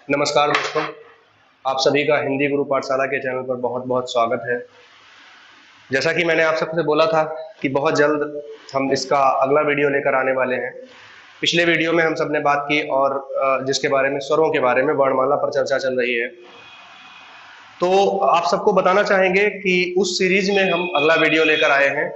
नमस्कार दोस्तों, आप सभी का हिंदी गुरु पाठशाला के चैनल पर बहुत बहुत स्वागत है। जैसा कि मैंने आप सबसे बोला था कि बहुत जल्द हम इसका अगला वीडियो लेकर आने वाले हैं। पिछले वीडियो में हम सब ने बात की और जिसके बारे में स्वरों के बारे में वर्णमाला पर चर्चा चल रही है। तो आप सबको बताना चाहेंगे कि उस सीरीज में हम अगला वीडियो लेकर आए हैं,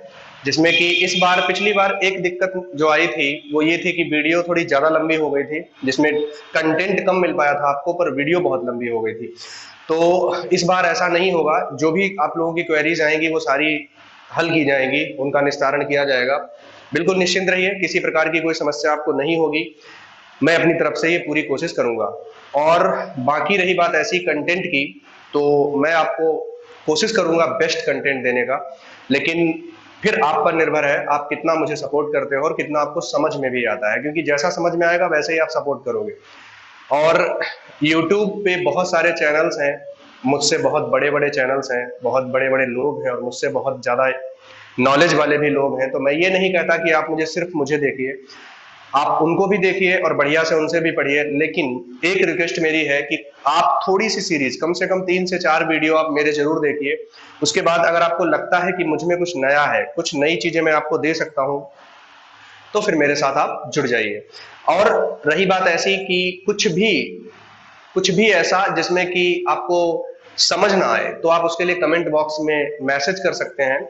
जिसमें कि इस बार पिछली बार एक दिक्कत जो आई थी वो ये थी कि वीडियो थोड़ी ज्यादा लंबी हो गई थी, जिसमें कंटेंट कम मिल पाया था आपको, पर वीडियो बहुत लंबी हो गई थी। तो इस बार ऐसा नहीं होगा। जो भी आप लोगों की क्वेरीज आएंगी वो सारी हल की जाएंगी, उनका निस्तारण किया जाएगा। बिल्कुल निश्चिंत रहिए, किसी प्रकार की कोई समस्या आपको नहीं होगी। मैं अपनी तरफ से ये पूरी कोशिश करूंगा। और बाकी रही बात ऐसी कंटेंट की, तो मैं आपको कोशिश करूंगा बेस्ट कंटेंट देने का, लेकिन फिर आप पर निर्भर है आप कितना मुझे सपोर्ट करते हो और कितना आपको समझ में भी आता है, क्योंकि जैसा समझ में आएगा वैसे ही आप सपोर्ट करोगे। और YouTube पे बहुत सारे चैनल्स हैं, मुझसे बहुत बड़े बड़े चैनल्स हैं, बहुत बड़े बड़े लोग हैं और मुझसे बहुत ज्यादा नॉलेज वाले भी लोग हैं। तो मैं ये नहीं कहता कि आप सिर्फ मुझे देखिए, आप उनको भी देखिए और बढ़िया से उनसे भी पढ़िए। लेकिन एक रिक्वेस्ट मेरी है कि आप थोड़ी सी सीरीज, कम से कम 3 से 4 वीडियो आप मेरे जरूर देखिए। उसके बाद अगर आपको लगता है कि मुझ में कुछ नया है, कुछ नई चीजें मैं आपको दे सकता हूं, तो फिर मेरे साथ आप जुड़ जाइए। और रही बात ऐसी कि कुछ भी ऐसा जिसमें कि आपको समझ ना आए, तो आप उसके लिए कमेंट बॉक्स में मैसेज कर सकते हैं।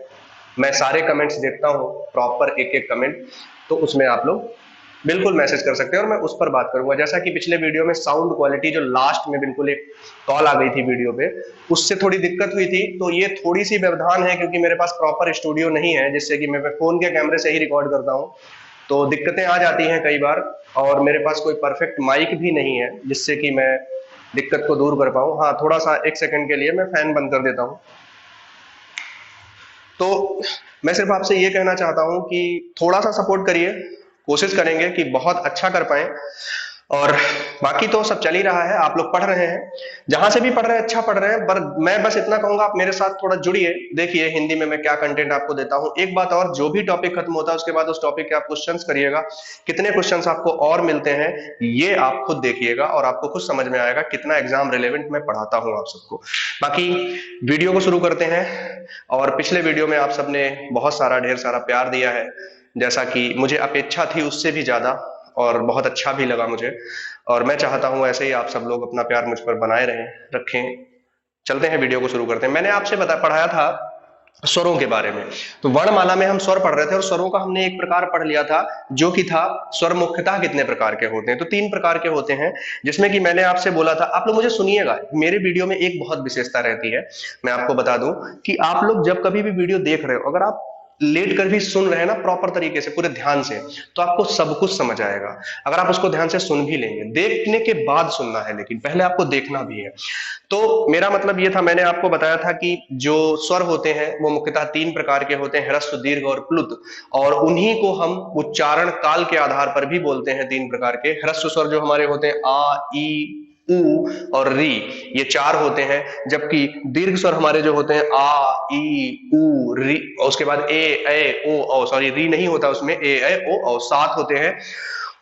मैं सारे कमेंट्स देखता हूं, प्रॉपर एक एक कमेंट, तो उसमें आप लोग बिल्कुल मैसेज कर सकते हैं और मैं उस पर बात करूंगा। जैसा कि पिछले वीडियो में साउंड क्वालिटी जो लास्ट में बिल्कुल एक कॉल आ गई थी वीडियो पे, उससे थोड़ी दिक्कत हुई थी। तो ये थोड़ी सी व्यवधान है, क्योंकि मेरे पास प्रॉपर स्टूडियो नहीं है, जिससे कि मैं फोन के कैमरे से ही रिकॉर्ड करता हूँ। तो दिक्कतें आ जाती हैं कई बार, और मेरे पास कोई परफेक्ट माइक भी नहीं है जिससे कि मैं दिक्कत को दूर कर पाऊं। हाँ, थोड़ा सा 1 सेकंड के लिए मैं फैन बंद कर देता हूं। तो मैं सिर्फ आपसे ये कहना चाहता हूं कि थोड़ा सा सपोर्ट करिए, कोशिश करेंगे कि बहुत अच्छा कर पाए। और बाकी तो सब चल ही रहा है, आप लोग पढ़ रहे हैं, जहां से भी पढ़ रहे हैं अच्छा पढ़ रहे हैं। पर मैं बस इतना कहूंगा, आप मेरे साथ थोड़ा जुड़िए, देखिए हिंदी में मैं क्या कंटेंट आपको देता हूं। एक बात और, जो भी टॉपिक खत्म होता है उसके बाद उस टॉपिक के आप क्वेश्चंस करिएगा। कितने क्वेश्चंस आपको और मिलते हैं ये आप खुद देखिएगा और आपको खुद समझ में आएगा कितना एग्जाम रिलेवेंट मैं पढ़ाता हूं आप सबको। बाकी वीडियो को शुरू करते हैं। और पिछले वीडियो में आप सबने बहुत सारा ढेर सारा प्यार दिया है, जैसा कि मुझे अपेक्षा थी उससे भी ज्यादा, और बहुत अच्छा भी लगा मुझे। और मैं चाहता हूं ऐसे ही आप सब लोग अपना प्यार मुझ पर बनाए रहें, रखें। चलते हैं, वीडियो को शुरू करते हैं। मैंने आपसे पढ़ाया था स्वरों के बारे में। तो वर्णमाला में हम स्वर पढ़ रहे थे और स्वरों का हमने एक प्रकार पढ़ लिया था, जो कि था स्वर मुख्यतः कितने प्रकार के होते हैं। तो 3 प्रकार के होते हैं, जिसमें कि मैंने आपसे बोला था। आप लोग मुझे सुनिएगा, मेरे वीडियो में एक बहुत विशेषता रहती है, मैं आपको बता दूं कि आप लोग जब कभी भी वीडियो देख रहे हो, अगर आप लेट कर भी सुन रहे हैं ना प्रॉपर तरीके से, पूरे ध्यान से, तो आपको सब कुछ समझ आएगा। अगर आप उसको ध्यान से सुन भी लेंगे, देखने के बाद सुनना है, लेकिन पहले आपको देखना भी है। तो मेरा मतलब ये था, मैंने आपको बताया था कि जो स्वर होते हैं वो मुख्यतः 3 प्रकार के होते हैं, ह्रस्व, दीर्घ और प्लुत। और उन्हीं को हम उच्चारण काल के आधार पर भी बोलते हैं 3 प्रकार के। ह्रस्व स्वर जो हमारे होते हैं आ, ई, उ और री, ये 4 होते हैं। जबकि दीर्घ स्वर हमारे जो होते हैं आ, ई, उ, री, और उसके बाद ए, ओ, औ, सॉरी री नहीं होता उसमें, ए, ओ, औ, 7 होते हैं।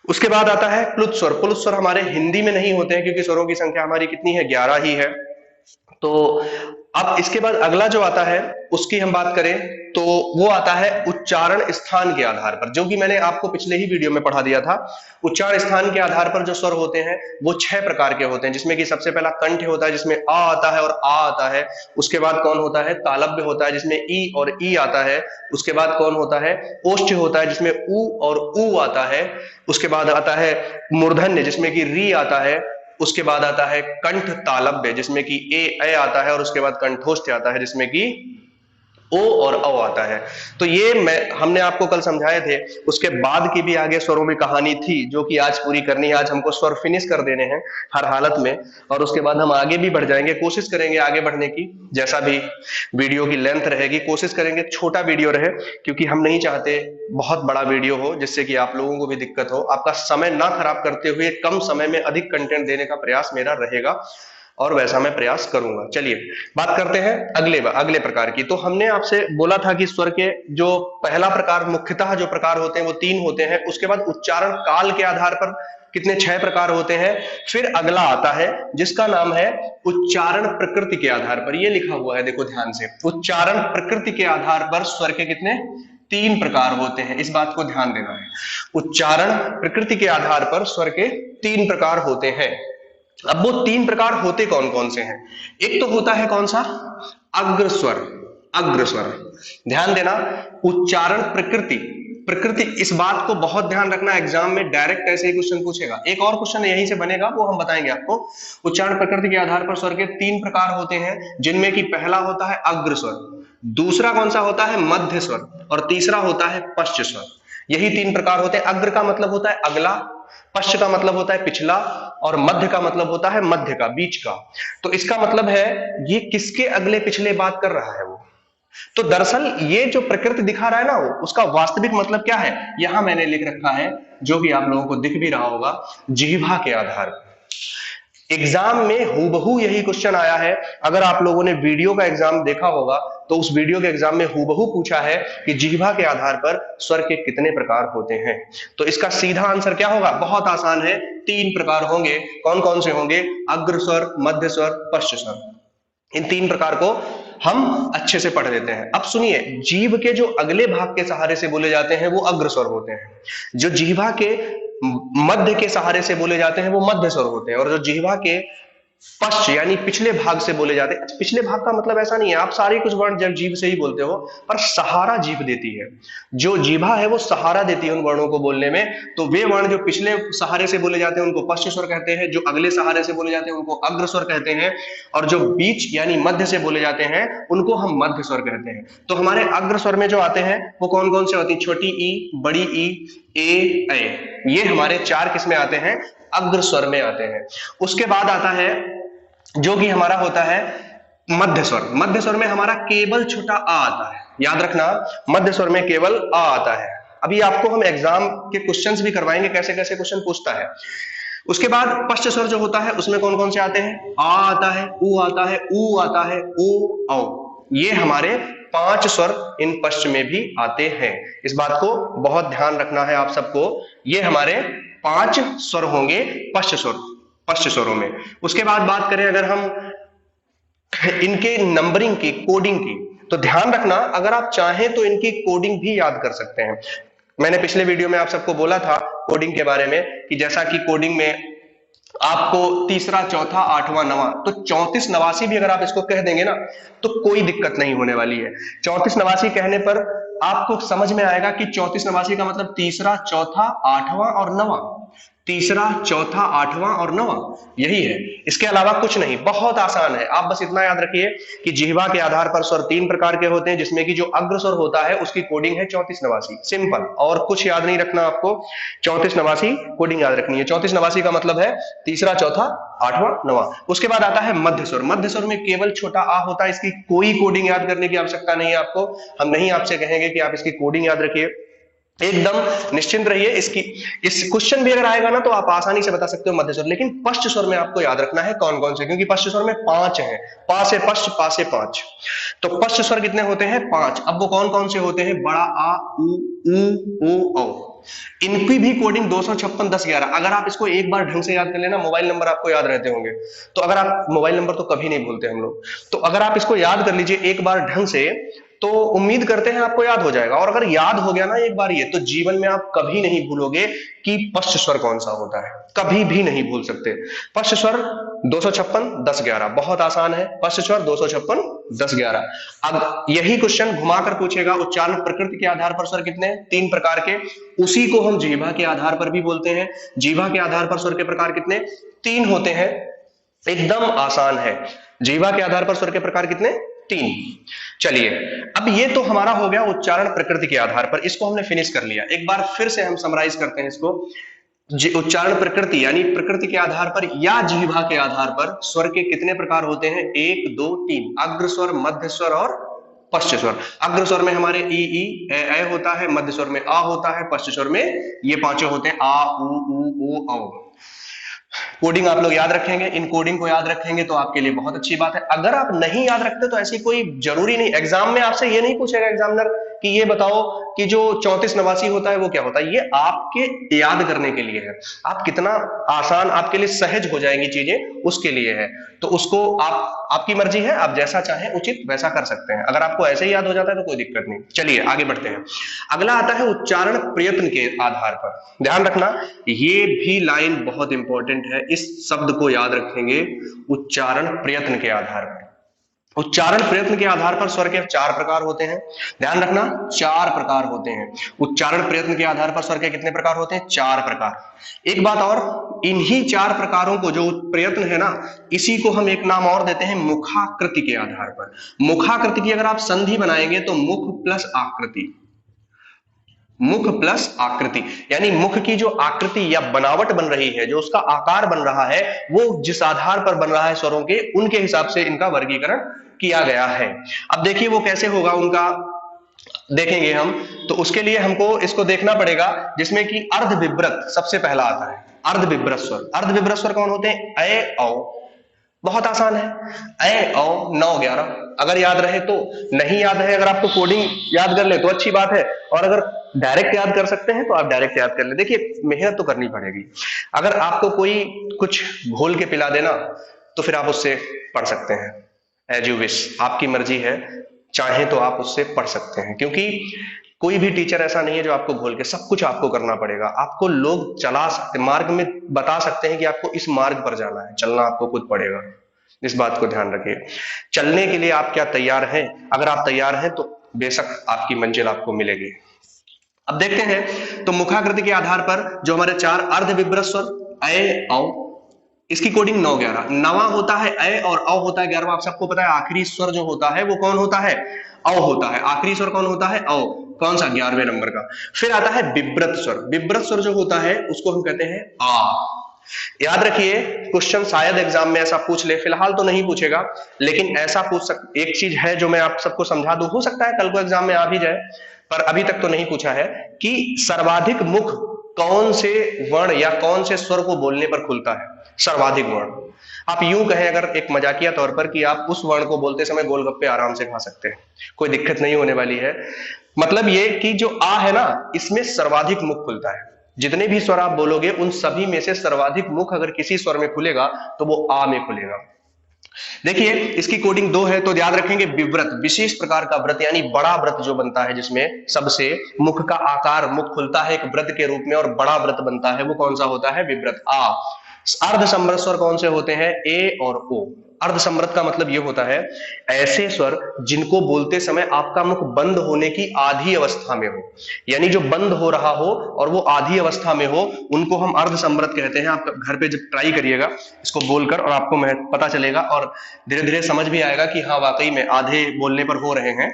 उसके बाद आता है प्लुत स्वर। प्लुत स्वर हमारे हिंदी में नहीं होते हैं, क्योंकि स्वरों की संख्या हमारी कितनी है, 11 ही है। तो अब इसके बाद अगला जो आता है उसकी हम बात करें, तो वो आता है उच्चारण स्थान के आधार पर, जो कि मैंने आपको पिछले ही वीडियो में पढ़ा दिया था। उच्चारण स्थान के आधार पर जो स्वर होते हैं वो 6 प्रकार के होते हैं, जिसमें कि सबसे पहला कंठ होता है, जिसमें आ आता है और आ आता है। उसके बाद कौन होता है, तालव्य होता है, जिसमें ई और ई आता है। उसके बाद कौन होता है, ओष्ठ होता है, जिसमें उ और उ आता है। उसके बाद आता है मूर्धन्य, जिसमें कि री आता है। उसके बाद आता है कंठ तालव्य, जिसमें कि ए आता है। और उसके बाद कंठोष्ठ आता है, जिसमें कि ओ और औ आता है। तो ये हमने आपको कल समझाए थे। उसके बाद की भी आगे स्वरों में कहानी थी, जो कि आज पूरी करनी है। आज हमको स्वर फिनिश कर देने हैं हर हालत में, और उसके बाद हम आगे भी बढ़ जाएंगे। कोशिश करेंगे आगे बढ़ने की, जैसा भी वीडियो की लेंथ रहेगी कोशिश करेंगे छोटा वीडियो रहे, क्योंकि हम नहीं चाहते बहुत बड़ा वीडियो हो, जिससे कि आप लोगों को भी दिक्कत हो। आपका समय ना खराब करते हुए कम समय में अधिक कंटेंट देने का प्रयास मेरा रहेगा, और वैसा मैं प्रयास करूंगा। चलिए बात करते हैं अगले प्रकार की। तो हमने आपसे बोला था कि स्वर के जो पहला प्रकार, मुख्यतः जो प्रकार होते हैं वो 3 होते हैं। उसके बाद उच्चारण काल के आधार पर कितने 6 प्रकार होते हैं। फिर अगला आता है जिसका नाम है उच्चारण प्रकृति के आधार पर। ये लिखा हुआ है, देखो ध्यान से, उच्चारण प्रकृति के आधार पर स्वर के कितने 3 प्रकार होते हैं। इस बात को ध्यान देना है, उच्चारण प्रकृति के आधार पर स्वर के 3 प्रकार होते हैं। अब वो 3 प्रकार होते कौन कौन से हैं? एक तो होता है कौन सा, अग्रस्वर। अग्रस्वर, ध्यान देना, उच्चारण प्रकृति, प्रकृति, इस बात को बहुत ध्यान रखना, एग्जाम में डायरेक्ट ऐसे ही क्वेश्चन पूछेगा। एक और क्वेश्चन यहीं से बनेगा, वो हम बताएंगे आपको। उच्चारण प्रकृति के आधार पर स्वर के 3 प्रकार होते हैं, जिनमें कि पहला होता है अग्रस्वर, दूसरा कौन सा होता है मध्य स्वर, और तीसरा होता है पश्च स्वर। यही 3 प्रकार होते हैं। अग्र का मतलब होता है अगला, पश्च का मतलब होता है पिछला, और मध्य का मतलब होता है मध्य का, बीच का। तो इसका मतलब है ये किसके अगले पिछले बात कर रहा है वो। तो दरअसल ये जो प्रकृति दिखा रहा है ना, वो उसका वास्तविक मतलब क्या है, यहां मैंने लिख रखा है, जो कि आप लोगों को दिख भी रहा होगा, जिह्वा के आधार पर। एग्जाम में हूबहू यही क्वेश्चन आया है। अगर आप लोगों ने वीडियो का एग्जाम देखा होगा तो उस वीडियो के एग्जाम में हूबहू पूछा है कि जिह्वा के आधार पर स्वर के कितने प्रकार होते हैं। तो इसका सीधा आंसर क्या होगा, बहुत आसान है, 3 प्रकार होंगे। कौन कौन से होंगे, अग्र स्वर, मध्य स्वर, पश्च स्वर। इन 3 प्रकार को हम अच्छे से पढ़ लेते हैं। अब सुनिए, जीभ के जो अगले भाग के सहारे से बोले जाते हैं वो अग्र स्वर होते हैं, जो जिह्वा के मध्य के सहारे से बोले जाते हैं वो मध्य स्वर होते हैं, और जो जिह्वा के पश्च यानी पिछले भाग से बोले जाते हैं। पिछले भाग का मतलब ऐसा नहीं है आप सारे कुछ वर्ण जब जीभ से ही बोलते हो, पर सहारा जीभ देती है, जो जीभा है वो सहारा देती है उन वर्णों को बोलने में। तो वे वर्ण जो पिछले सहारे से बोले जाते हैं उनको पश्च स्वर कहते हैं, जो अगले सहारे से बोले जाते हैं उनको अग्र स्वर कहते हैं, और जो बीच यानी मध्य से बोले जाते हैं उनको हम मध्य स्वर कहते हैं। तो हमारे अग्र स्वर में जो आते हैं वो कौन कौन से होती है, छोटी ई, बड़ी ई, ए, ये हमारे 4 किस में आते हैं, अग्र स्वर में आते हैं। उसके बाद आता है जो कि हमारा होता है मध्य स्वर। मध्य स्वर में हमारा केवल छोटा आ आता है, याद रखना, मध्य स्वर में केवल आ आता है। अभी आपको हम एग्जाम के क्वेश्चंस भी करवाएंगे, कैसे कैसे क्वेश्चन पूछता है। उसके बाद पश्च स्वर जो होता है उसमें कौन कौन से आते हैं, आ आता है, उ आता है, ऊ आता है, ओ, औ। ये हमारे 5 स्वर इन पश्च में भी आते हैं। इस बात को बहुत ध्यान रखना है आप सबको। ये हमारे 5 स्वर होंगे पश्च स्वर, पश्च स्वरों में। उसके बाद बात करें अगर हम इनके नंबरिंग की, कोडिंग की, तो ध्यान रखना, अगर आप चाहें तो इनकी कोडिंग भी याद कर सकते हैं। मैंने पिछले वीडियो में आप सबको बोला था कोडिंग के बारे में कि जैसा कि कोडिंग में आपको तीसरा, चौथा, 8वां, 9वां, तो 34 89 भी अगर आप इसको कह देंगे ना तो कोई दिक्कत नहीं होने वाली है। 34 89 कहने पर आपको समझ में आएगा कि 34 89 का मतलब तीसरा, चौथा, 8वां और 9वां, तीसरा, चौथा, 8वां और 9वां, यही है। इसके अलावा कुछ नहीं, बहुत आसान है। आप बस इतना याद रखिए कि जिह्वा के आधार पर स्वर 3 प्रकार के होते हैं, जिसमें कि जो अग्र स्वर होता है उसकी कोडिंग है 34 89, सिंपल, और कुछ याद नहीं रखना आपको। 34 89 कोडिंग याद रखनी है। 34 89 का मतलब है तीसरा, चौथा, 8वां, 9वां। उसके बाद आता है मध्य स्वर। मध्य स्वर में केवल छोटा आ होता है, इसकी कोई कोडिंग याद करने की आवश्यकता नहीं है आपको। हम नहीं आपसे कहेंगे कि आप इसकी कोडिंग याद रखिए, एकदम निश्चिंत रहिए। इसकी इस क्वेश्चन भी अगर आएगा ना तो आप आसानी से बता सकते हो मध्य स्वर। लेकिन पश्च स्वर में आपको याद रखना है कौन कौन से, क्योंकि पश्च स्वर में 5 हैं, पा से पश्च, पा से 5। तो पश्च स्वर कितने होते हैं, 5। अब वो कौन कौन से होते हैं, बड़ा आ, उ, ओ, औ। इनकी भी कोडिंग 256 10 11। अगर आप इसको एक बार ढंग से याद कर लेना, मोबाइल नंबर आपको याद रहते होंगे, तो अगर आप, मोबाइल नंबर तो कभी नहीं भूलते हम लोग, तो अगर आप इसको याद कर लीजिए एक बार ढंग से, तो उम्मीद करते हैं आपको याद हो जाएगा। और अगर याद हो गया ना एक बार ये, तो जीवन में आप कभी नहीं भूलोगे कि पश्च स्वर कौन सा होता है, कभी भी नहीं भूल सकते। पश्च स्वर 256 10 11, बहुत आसान है। पश्च स्वर 256 10 11। अब यही क्वेश्चन घुमाकर पूछेगा, उच्चारण प्रकृति के आधार पर स्वर कितने, 3 प्रकार के, उसी को हम जिह्वा के आधार पर भी बोलते हैं। जिह्वा के आधार पर स्वर के प्रकार कितने, 3 होते हैं, एकदम आसान है। जिह्वा के आधार पर स्वर के प्रकार कितने, 3। चलिए, अब ये तो हमारा हो गया उच्चारण प्रकृति के आधार पर, इसको हमने फिनिश कर लिया। एक बार फिर से हम समराइज करते हैं इसको। उच्चारण प्रकृति यानी प्रकृति के आधार पर या जिह्वा के आधार पर स्वर के कितने प्रकार होते हैं, 1 2 3। अग्र स्वर, मध्य स्वर और पश्च स्वर। अग्र स्वर में हमारे ई, ए होता है, मध्य स्वर में आ होता है, पश्च स्वर में ये 5 होते हैं, आ, उ, औ। कोडिंग आप लोग याद रखेंगे, इन कोडिंग को याद रखेंगे तो आपके लिए बहुत अच्छी बात है। अगर आप नहीं याद रखते तो ऐसी कोई जरूरी नहीं, एग्जाम में आपसे ये नहीं पूछेगा एग्जामिनर कि ये बताओ कि जो 34 89 होता है वो क्या होता है। ये आपके याद करने के लिए है, आप कितना आसान आपके लिए सहज हो जाएंगी चीजें उसके लिए है। तो उसको आपकी मर्जी है, आप जैसा चाहें उचित वैसा कर सकते हैं। अगर आपको ऐसे ही याद हो जाता है तो कोई दिक्कत नहीं। चलिए आगे बढ़ते हैं। अगला आता है उच्चारण प्रयत्न के आधार पर। ध्यान रखना ये भी लाइन बहुत इंपॉर्टेंट है, इस शब्द को याद रखेंगे, उच्चारण प्रयत्न के आधार पर। उच्चारण प्रयत्न के आधार पर स्वर के 4 प्रकार होते हैं। ध्यान रखना 4 प्रकार होते हैं। उच्चारण प्रयत्न के आधार पर स्वर के कितने प्रकार होते हैं? 4 प्रकार। एक बात और, इन्हीं 4 प्रकारों को, जो प्रयत्न है ना, इसी को हम एक नाम और देते हैं मुखाकृति के आधार पर। मुखाकृति की अगर आप संधि बनाएंगे तो मुख प्लस आकृति, मुख प्लस आकृति, यानी मुख की जो आकृति या बनावट बन रही है, जो उसका आकार बन रहा है, वो जिस आधार पर बन रहा है स्वरों के, उनके हिसाब से इनका वर्गीकरण किया गया है। अब देखिए वो कैसे होगा उनका, देखेंगे हम। तो उसके लिए हमको इसको देखना पड़ेगा, जिसमें कि अर्ध विब्रत सबसे पहला आता है। अर्ध विब्रत स्वर, अर्ध विब्रत स्वर कौन होते हैं? अ औ। बहुत आसान है, अ औ 9 11। अगर याद रहे तो, नहीं याद है, अगर आपको कोडिंग याद कर ले तो अच्छी बात है, और अगर डायरेक्ट याद कर सकते हैं तो आप डायरेक्ट याद कर ले। देखिए मेहनत तो करनी पड़ेगी। अगर आपको कोई कुछ घोल के पिला देना तो फिर आप उससे पढ़ सकते हैं, एज यू विश, आपकी मर्जी है, चाहे तो आप उससे पढ़ सकते हैं। क्योंकि कोई भी टीचर ऐसा नहीं है जो आपको घोल के, सब कुछ आपको करना पड़ेगा। आपको लोग चला सकते, मार्ग में बता सकते हैं कि आपको इस मार्ग पर जाना है, चलना आपको खुद पड़ेगा। इस बात को ध्यान रखिए। चलने के लिए आप क्या तैयार हैं? अगर आप तैयार हैं तो बेशक आपकी मंजिल आपको मिलेगी। अब देखते हैं, तो मुखाकृति के आधार पर जो हमारे 4 अर्ध विब्रत स्वर अ औ, इसकी कोडिंग 9 11। नवा होता है अ और औ होता है 11वां। आप सबको पता है आखिरी स्वर जो होता है वो कौन होता है? औ होता है। आखिरी स्वर कौन होता है? औ। कौन सा? 11वें नंबर का। फिर आता है विब्रत स्वर। विब्रत स्वर जो होता है उसको हम कहते हैं आ। याद रखिए, क्वेश्चन शायद एग्जाम में ऐसा पूछ ले, फिलहाल तो नहीं पूछेगा, लेकिन ऐसा एक चीज है जो मैं आप सबको समझा दूं, हो सकता है कल को एग्जाम में आ भी जाए, पर अभी तक तो नहीं पूछा है, कि सर्वाधिक मुख कौन से वर्ण या कौन से स्वर को बोलने पर खुलता है? सर्वाधिक वर्ण। आप यूं कहें अगर एक मजाकिया तौर पर, कि आप उस वर्ण को बोलते समय गोलगप्पे आराम से खा सकते हैं, कोई दिक्कत नहीं होने वाली है। मतलब ये कि जो आ है ना, इसमें सर्वाधिक मुख खुलता है। जितने भी स्वर आप बोलोगे उन सभी में से सर्वाधिक मुख अगर किसी स्वर में खुलेगा तो वो आ में खुलेगा। देखिए इसकी कोडिंग 2 है, तो याद रखेंगे विव्रत, विशेष प्रकार का व्रत, यानी बड़ा व्रत जो बनता है, जिसमें सबसे मुख का आकार, मुख खुलता है एक व्रत के रूप में और बड़ा व्रत बनता है, वो कौन सा होता है? विव्रत, आ। अर्ध समृत स्वर कौन से होते हैं? ए और ओ। अर्ध समृत का मतलब यह होता है ऐसे स्वर जिनको बोलते समय आपका मुख बंद होने की आधी अवस्था में हो, यानी जो बंद हो रहा हो और वो आधी अवस्था में हो, उनको हम अर्ध समृत कहते हैं। आप घर पे जब ट्राई करिएगा इसको बोलकर, और आपको पता चलेगा और धीरे धीरे समझ भी आएगा कि हाँ वाकई में आधे बोलने पर हो रहे हैं।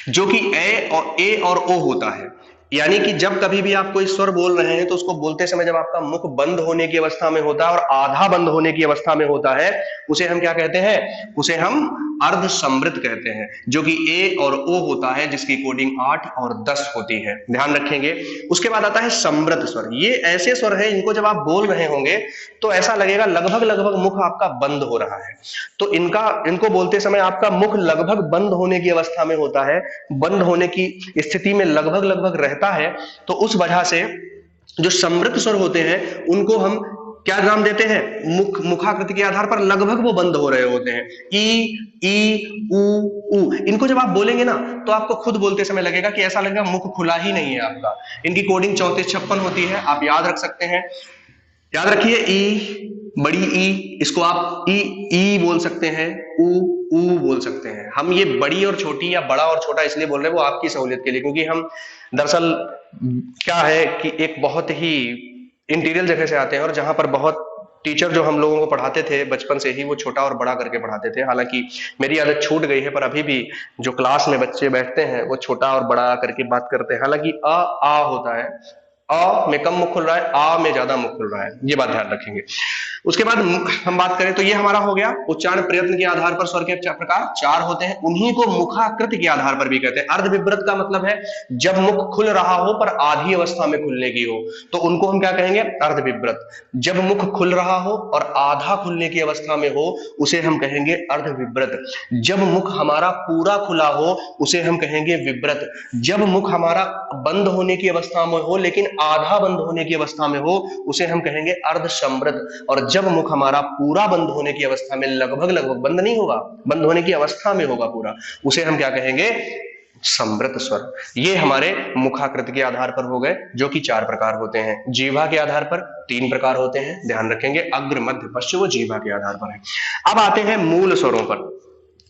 जो कि ए और ओ होता है, यानी कि जब कभी भी आप कोई स्वर बोल रहे हैं तो उसको बोलते समय जब आपका मुख बंद होने की अवस्था में होता है और आधा बंद होने की अवस्था में होता है, उसे हम क्या कहते हैं? उसे हम अर्ध समृत कहते हैं, जो कि ए और ओ होता है, जिसकी कोडिंग 8 और 10 होती है। ध्यान रखेंगे। उसके बाद आता है समृत स्वर। ये ऐसे स्वर है इनको जब आप बोल रहे होंगे तो ऐसा लगेगा लगभग लगभग मुख आपका बंद हो रहा है। तो इनको बोलते समय आपका मुख लगभग बंद होने की अवस्था में होता है, बंद होने की स्थिति में लगभग लगभग रहता है। तो उस वजह से जो समृत स्वर होते हैं उनको हम क्या नाम देते हैं? मुखाकृति के आधार पर लगभग वो बंद हो रहे होते हैं। ई ऊ ऊ, इनको जब आप बोलेंगे ना तो आपको खुद बोलते समय लगेगा कि ऐसा लगेगा मुख खुला ही नहीं है आपका। इनकी कोडिंग 34 56 होती है, आप याद रख सकते हैं। याद रखिए ई, बड़ी ई, इसको आप ई बोल सकते हैं, ऊ बोल सकते हैं। हम ये बड़ी और छोटी या बड़ा और छोटा इसलिए बोल रहे हैं, वो आपकी सहूलियत के लिए, क्योंकि हम दरअसल क्या है कि एक बहुत ही इंटीरियर जगह से आते हैं, और जहां पर बहुत टीचर जो हम लोगों को पढ़ाते थे बचपन से ही, वो छोटा और बड़ा करके पढ़ाते थे। हालांकि मेरी आदत छूट गई है, पर अभी भी जो क्लास में बच्चे बैठते हैं वो छोटा और बड़ा करके बात करते हैं। हालांकि आ होता है, अ में कम मुख खुल रहा है, आ में ज्यादा मुख खुल रहा है, ये बात ध्यान रखेंगे। उसके बाद हम बात करें तो ये हमारा हो गया उच्चारण प्रयत्न के आधार पर स्वर के प्रकार 4 होते हैं, उन्हीं को मुखाकृति के आधार पर भी कहते हैं। अर्धविव्रत का मतलब है जब मुख खुल रहा हो पर आधी अवस्था में खुलने की हो, तो उनको हम क्या कहेंगे, अर्धविव्रत। जब मुख खुल रहा हो और आधा खुलने की अवस्था में हो उसे हम कहेंगे अर्धविव्रत। जब मुख हमारा पूरा खुला हो उसे हम कहेंगे विव्रत। जब मुख हमारा बंद होने की अवस्था में हो लेकिन आधा बंद होने की अवस्था में हो उसे हम कहेंगे अर्धसंवृत। और जब मुख हमारा पूरा बंद होने की अवस्था में, लगभग लगभग बंद नहीं होगा, बंद होने की अवस्था में होगा पूरा, उसे हम क्या कहेंगे, संवृत स्वर। ये हमारे मुखाकृति के आधार पर हो गए, जो कि 4 प्रकार होते हैं। जीवा के आधार पर 3 प्रकार होते हैं, ध्यान रखेंगे, अग्र मध्य पश्च, वो जीवा के आधार पर है। अब आते हैं मूल स्वरों पर।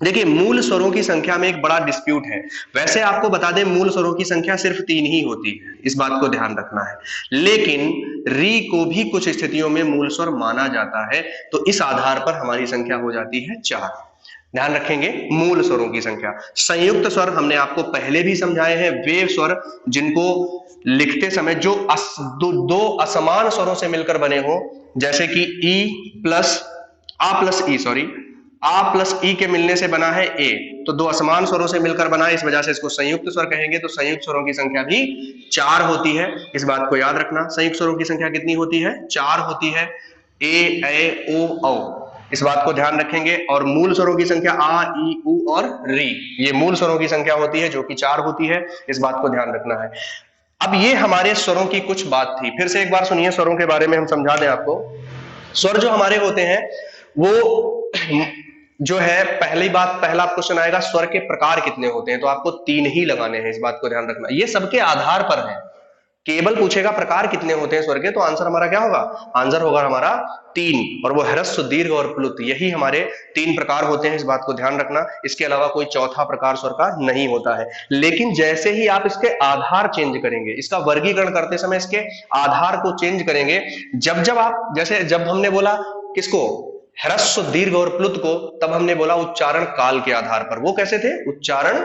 देखिए मूल स्वरों की संख्या में एक बड़ा डिस्प्यूट है। वैसे आपको बता दें मूल स्वरों की संख्या सिर्फ 3 ही होती है, इस बात को ध्यान रखना है, लेकिन री को भी कुछ स्थितियों में मूल स्वर माना जाता है, तो इस आधार पर हमारी संख्या हो जाती है 4। ध्यान रखेंगे मूल स्वरों की संख्या। संयुक्त स्वर हमने आपको पहले भी समझाए हैं, वे स्वर जिनको लिखते समय जो दो असमान स्वरों से मिलकर बने हो, जैसे कि आ प्लस ई के मिलने से बना है ए, तो 2 असमान स्वरों से मिलकर बना है, इस वजह से इसको संयुक्त स्वर कहेंगे। तो संयुक्त स्वरों की संख्या भी 4 होती है, इस बात को याद रखना। संयुक्त स्वरों की संख्या कितनी होती है, 4 होती है, ए ओ औ, इस बात को ध्यान रखेंगे। और मूल स्वरों की संख्या आ ई उ और री, ये मूल स्वरों की संख्या होती है जो कि 4 होती है, इस बात को ध्यान रखना है। अब ये हमारे स्वरों की कुछ बात थी, फिर से एक बार सुनिए, स्वरों के बारे में हम समझा दें आपको। स्वर जो हमारे होते हैं वो जो है, पहली बात, पहला क्वेश्चन आएगा स्वर के प्रकार कितने होते हैं, तो आपको 3 ही लगाने हैं, इस बात को ध्यान रखना। ये सबके आधार पर है, केवल पूछेगा प्रकार कितने होते हैं स्वर के, तो आंसर हमारा क्या होगा, आंसर होगा हमारा 3, और वो ह्रस्व, दीर्घ और प्लुत, यही हमारे 3 प्रकार होते हैं, इस बात को ध्यान रखना। इसके अलावा कोई चौथा प्रकार स्वर का नहीं होता है। लेकिन जैसे ही आप इसके आधार चेंज करेंगे, इसका वर्गीकरण करते समय इसके आधार को चेंज करेंगे, जब आप, जैसे जब हमने बोला किसको, ह्रस्व, दीर्घ और प्लुत को, तब हमने बोला उच्चारण काल के आधार पर। वो कैसे थे, उच्चारण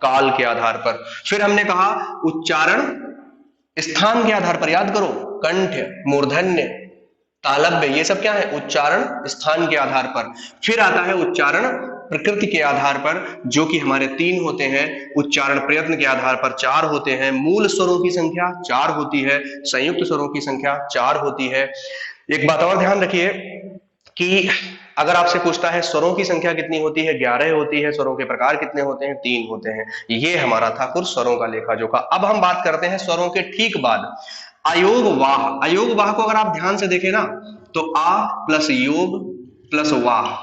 काल के आधार पर। फिर हमने कहा उच्चारण स्थान के आधार पर, याद करो, कंठ, मूर्धन्य, तालव्य, ये सब क्या है, उच्चारण स्थान के आधार पर। फिर आता है उच्चारण प्रकृति के आधार पर, जो कि हमारे 3 होते हैं। उच्चारण प्रयत्न के आधार पर 4 होते हैं। मूल स्वरों की संख्या 4 होती है, संयुक्त स्वरों की संख्या 4 होती है। एक बात और ध्यान रखिए कि अगर आपसे पूछता है स्वरों की संख्या कितनी होती है, 11 होती है। स्वरों के प्रकार कितने होते हैं, 3 होते हैं। ये हमारा था कुछ स्वरों का लेखा जोखा। अब हम बात करते हैं स्वरों के ठीक बाद अयोग वाह। अयोग वाह को अगर आप ध्यान से देखें ना, तो आ प्लस योग प्लस वाह,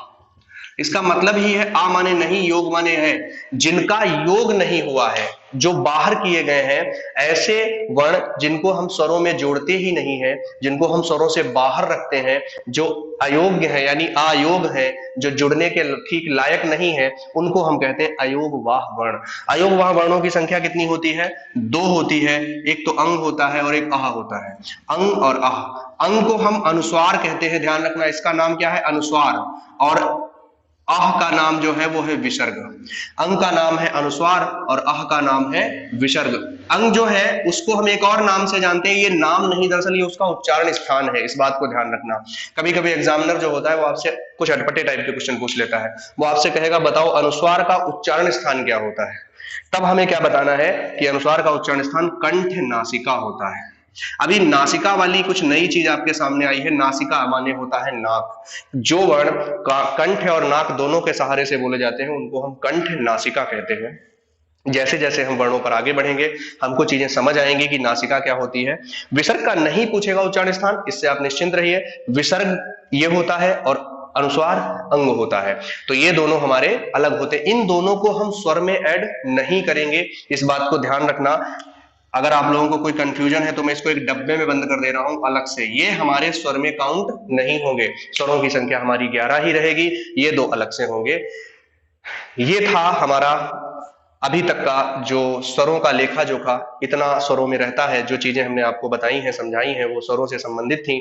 इसका मतलब ही है आ माने नहीं, योग माने है। जिनका योग नहीं हुआ है, जो बाहर किए गए हैं, ऐसे वर्ण जिनको हम स्वरों में जोड़ते ही नहीं है, जिनको हम स्वरों से बाहर रखते हैं, जो अयोग्य है यानी अयोग है, जो जुड़ने के ठीक लायक नहीं है, उनको हम कहते हैं अयोगवाह वर्ण। अयोगवाह वर्णों की संख्या कितनी होती है, 2 होती है। एक तो अंग होता है और एक आह होता है। अंग और आह, अंग को हम अनुस्वार कहते हैं, ध्यान रखना, इसका नाम क्या है, अनुस्वार। और आह का नाम जो है वो है विसर्ग। अंग का नाम है अनुस्वार और आह का नाम है विसर्ग। अंग जो है उसको हम एक और नाम से जानते हैं, ये नाम नहीं, दरअसल ये उसका उच्चारण स्थान है, इस बात को ध्यान रखना। कभी कभी एग्जामिनर जो होता है वो आपसे कुछ अटपटे टाइप के क्वेश्चन पूछ लेता है, वो आपसे कहेगा बताओ अनुस्वार का उच्चारण स्थान क्या होता है। तब हमें क्या बताना है कि अनुस्वार का उच्चारण स्थान कंठ नासिका होता है। अभी नासिका वाली कुछ नई चीज आपके सामने आई है। नासिका माने होता है नाक। जो वर्ण कंठ और नाक दोनों के सहारे से बोले जाते हैं उनको हम कंठ नासिका कहते हैं। जैसे जैसे हम वर्णों पर आगे बढ़ेंगे हमको चीजें समझ आएंगी कि नासिका क्या होती है। विसर्ग का नहीं पूछेगा उच्चारण स्थान, इससे आप निश्चिंत रहिए। विसर्ग ये होता है और अनुस्वार अंग होता है, तो ये दोनों हमारे अलग होते हैं। इन दोनों को हम स्वर में ऐड नहीं करेंगे, इस बात को ध्यान रखना। अगर आप लोगों को कोई कंफ्यूजन है तो मैं इसको एक डब्बे में बंद कर दे रहा हूं अलग से, ये हमारे स्वर में काउंट नहीं होंगे। स्वरों की संख्या हमारी 11 ही रहेगी, ये 2 अलग से होंगे। ये था हमारा अभी तक का जो स्वरों का लेखा जोखा। इतना स्वरों में रहता है, जो चीजें हमने आपको बताई हैं, समझाई हैं, वो स्वरों से संबंधित थी।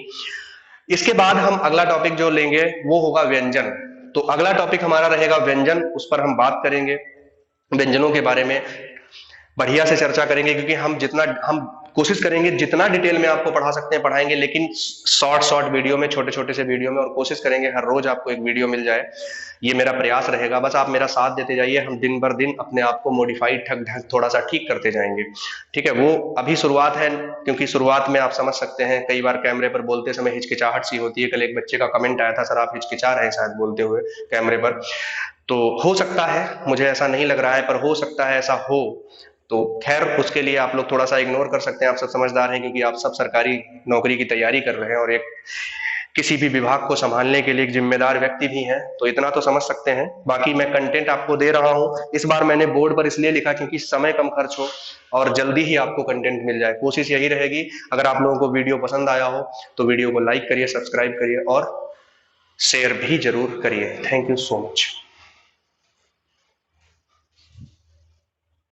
इसके बाद हम अगला टॉपिक जो लेंगे वो होगा व्यंजन। तो अगला टॉपिक हमारा रहेगा व्यंजन, उस पर हम बात करेंगे, व्यंजनों के बारे में बढ़िया से चर्चा करेंगे, क्योंकि हम जितना हम कोशिश करेंगे जितना डिटेल में आपको पढ़ा सकते हैं पढ़ाएंगे, लेकिन शॉर्ट शॉर्ट वीडियो में, छोटे छोटे से वीडियो में, और कोशिश करेंगे हर रोज आपको एक वीडियो मिल जाए। ये मेरा प्रयास रहेगा, बस आप मेरा साथ देते जाइए, हम दिन भर दिन अपने आप को मॉडिफाइड ठग ढग थोड़ा सा ठीक करते जाएंगे। ठीक है, वो अभी शुरुआत है, क्योंकि शुरुआत में आप समझ सकते हैं कई बार कैमरे पर बोलते समय हिचकिचाहट सी होती है। कल एक बच्चे का कमेंट आया था, सर आप हिचकिचा रहे हैं शायद बोलते हुए कैमरे पर, तो हो सकता है, मुझे ऐसा नहीं लग रहा है पर हो सकता है ऐसा हो। तो खैर उसके लिए आप लोग थोड़ा सा इग्नोर कर सकते हैं, आप सब समझदार हैं क्योंकि आप सब सरकारी नौकरी की तैयारी कर रहे हैं और एक किसी भी विभाग को संभालने के लिए एक जिम्मेदार व्यक्ति भी हैं, तो इतना तो समझ सकते हैं। बाकी मैं कंटेंट आपको दे रहा हूं, इस बार मैंने बोर्ड पर इसलिए लिखा क्योंकि समय कम खर्च हो और जल्दी ही आपको कंटेंट मिल जाए। कोशिश यही रहेगी, अगर आप लोगों को वीडियो पसंद आया हो तो वीडियो को लाइक करिए, सब्सक्राइब करिए और शेयर भी जरूर करिए। Thank you so much.